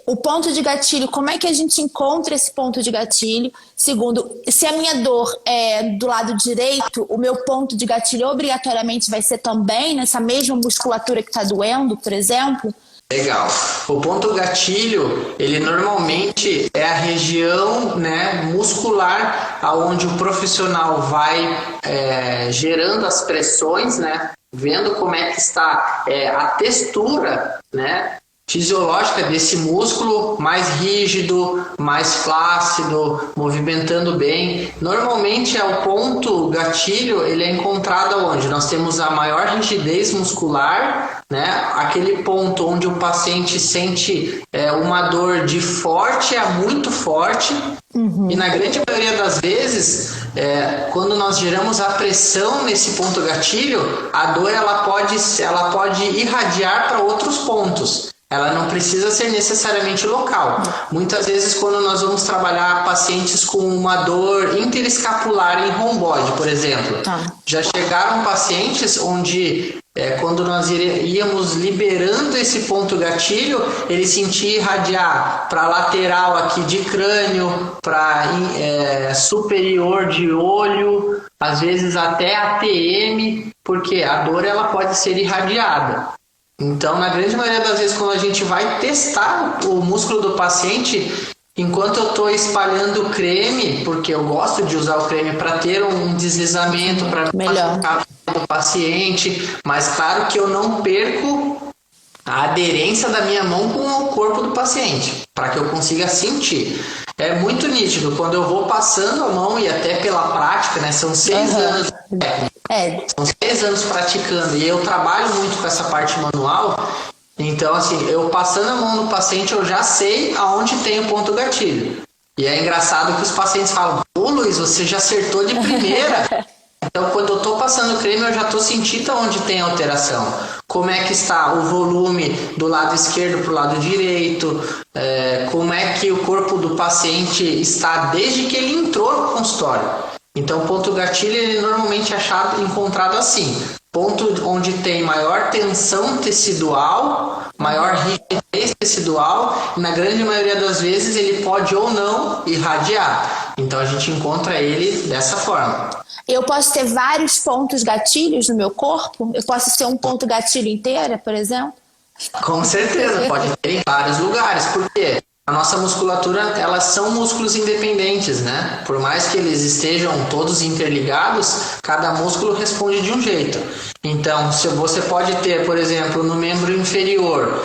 o ponto de gatilho, como é que a gente encontra esse ponto de gatilho? Segundo, se a minha dor é do lado direito, o meu ponto de gatilho obrigatoriamente vai ser também nessa mesma musculatura que está doendo, por exemplo? Legal. O ponto gatilho, ele normalmente é a região, né, muscular aonde o profissional vai gerando as pressões, né, vendo como é que está a textura, né, fisiológica desse músculo, mais rígido, mais flácido, movimentando bem. Normalmente o ponto gatilho, ele é encontrado onde nós temos a maior rigidez muscular, né? Aquele ponto onde o paciente sente uma dor de forte a muito forte. E na grande maioria das vezes, quando nós geramos a pressão nesse ponto gatilho, a dor ela pode irradiar para outros pontos. Ela não precisa ser necessariamente local. Muitas vezes, quando nós vamos trabalhar pacientes com uma dor interescapular em romboide, por exemplo, já chegaram pacientes onde, quando nós íamos liberando esse ponto gatilho, ele sentia irradiar para lateral aqui de crânio, para superior de olho, às vezes até ATM, porque a dor ela pode ser irradiada. Então, na grande maioria das vezes, quando a gente vai testar o músculo do paciente, enquanto eu estou espalhando o creme, porque eu gosto de usar o creme para ter um deslizamento, para machucar o paciente, mas claro que eu não perco a aderência da minha mão com o corpo do paciente, para que eu consiga sentir. É muito nítido, quando eu vou passando a mão, e até pela prática, né, são 6 anos de técnica. São 6 anos praticando e eu trabalho muito com essa parte manual. Então, assim, eu passando a mão no paciente, eu já sei aonde tem o ponto gatilho. E é engraçado que os pacientes falam: "Ô Luiz, você já acertou de primeira." Então, quando eu estou passando o creme, eu já estou sentindo onde tem alteração. Como é que está o volume do lado esquerdo para o lado direito, como é que o corpo do paciente está desde que ele entrou no consultório. Então, o ponto gatilho ele normalmente é encontrado assim: ponto onde tem maior tensão tecidual, maior rigidez tecidual, e na grande maioria das vezes ele pode ou não irradiar. Então, a gente encontra ele dessa forma. Eu posso ter vários pontos gatilhos no meu corpo? Eu posso ser um ponto gatilho inteira, por exemplo? Com certeza, pode ter em vários lugares. Por quê? A nossa musculatura, elas são músculos independentes, né? Por mais que eles estejam todos interligados, cada músculo responde de um jeito. Então, se você pode ter, por exemplo, no membro inferior,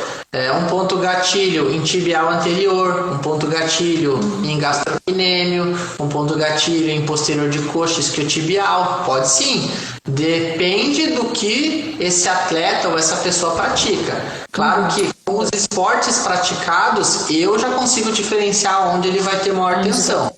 um ponto gatilho em tibial anterior, um ponto gatilho em gastrocnêmio, um ponto gatilho em posterior de coxa isquiotibial. Pode sim. Depende do que esse atleta ou essa pessoa pratica. Claro que com os esportes praticados, eu já consigo diferenciar onde ele vai ter maior tensão.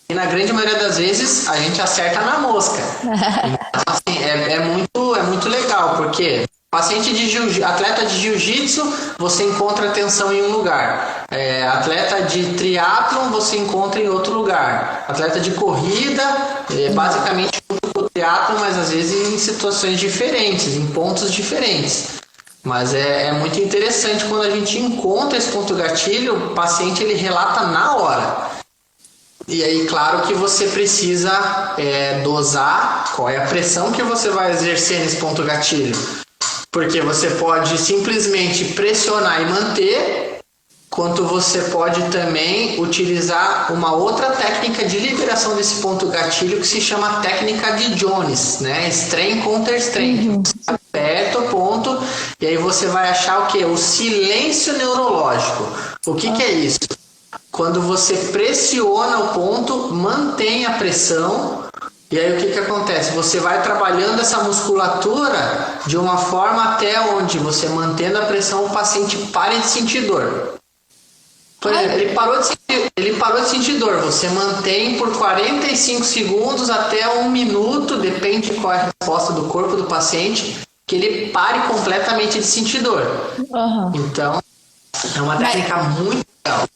E na grande maioria das vezes, a gente acerta na mosca. Então, assim, é muito legal, porque atleta de jiu-jitsu, você encontra tensão em um lugar. Atleta de triatlon, você encontra em outro lugar. Atleta de corrida, basicamente o triatlon, mas às vezes em situações diferentes, em pontos diferentes. Mas é muito interessante quando a gente encontra esse ponto gatilho, o paciente ele relata na hora. E aí, claro que você precisa dosar qual é a pressão que você vai exercer nesse ponto gatilho. Porque você pode simplesmente pressionar e manter, quanto você pode também utilizar uma outra técnica de liberação desse ponto gatilho que se chama técnica de Jones, né? Strain counter strain. Você aperta o ponto e aí você vai achar o quê? O silêncio neurológico. O que é isso? Quando você pressiona o ponto, mantém a pressão. E aí o que acontece? Você vai trabalhando essa musculatura de uma forma até onde você, mantendo a pressão, o paciente pare de sentir dor. Por exemplo, ele parou de sentir dor. Você mantém por 45 segundos até 1 minuto, depende de qual é a resposta do corpo do paciente, que ele pare completamente de sentir dor. Então, é uma técnica muito legal.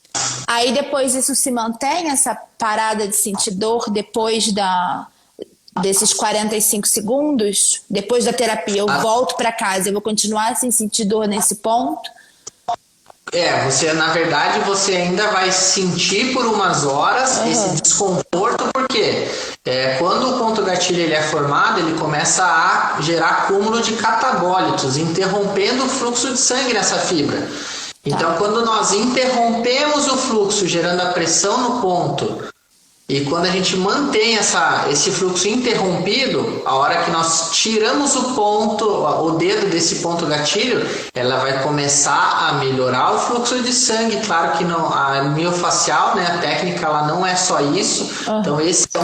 Aí depois isso se mantém, essa parada de sentir dor depois desses 45 segundos? Depois da terapia eu volto para casa, eu vou continuar sem sentir dor nesse ponto? Você, na verdade, você ainda vai sentir por umas horas esse desconforto, porque quando o ponto gatilho ele é formado, ele começa a gerar acúmulo de catabólitos, interrompendo o fluxo de sangue nessa fibra. Então, quando nós interrompemos o fluxo, gerando a pressão no ponto, e quando a gente mantém esse fluxo interrompido, a hora que nós tiramos o dedo desse ponto gatilho, ela vai começar a melhorar o fluxo de sangue. Claro que não, a miofacial, né, a técnica, ela não é só isso. Então, esse é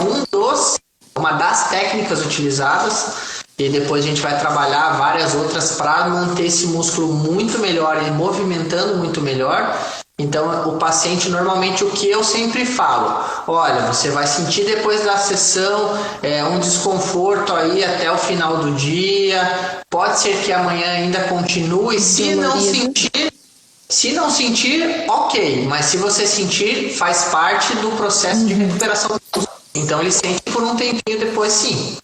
uma das técnicas utilizadas. E depois a gente vai trabalhar várias outras para manter esse músculo muito melhor e movimentando muito melhor. Então, o paciente, normalmente, o que eu sempre falo, olha, você vai sentir depois da sessão um desconforto aí até o final do dia, pode ser que amanhã ainda continue, se não sentir, ok, mas se você sentir, faz parte do processo de recuperação. Então, ele sente por um tempinho depois, sim.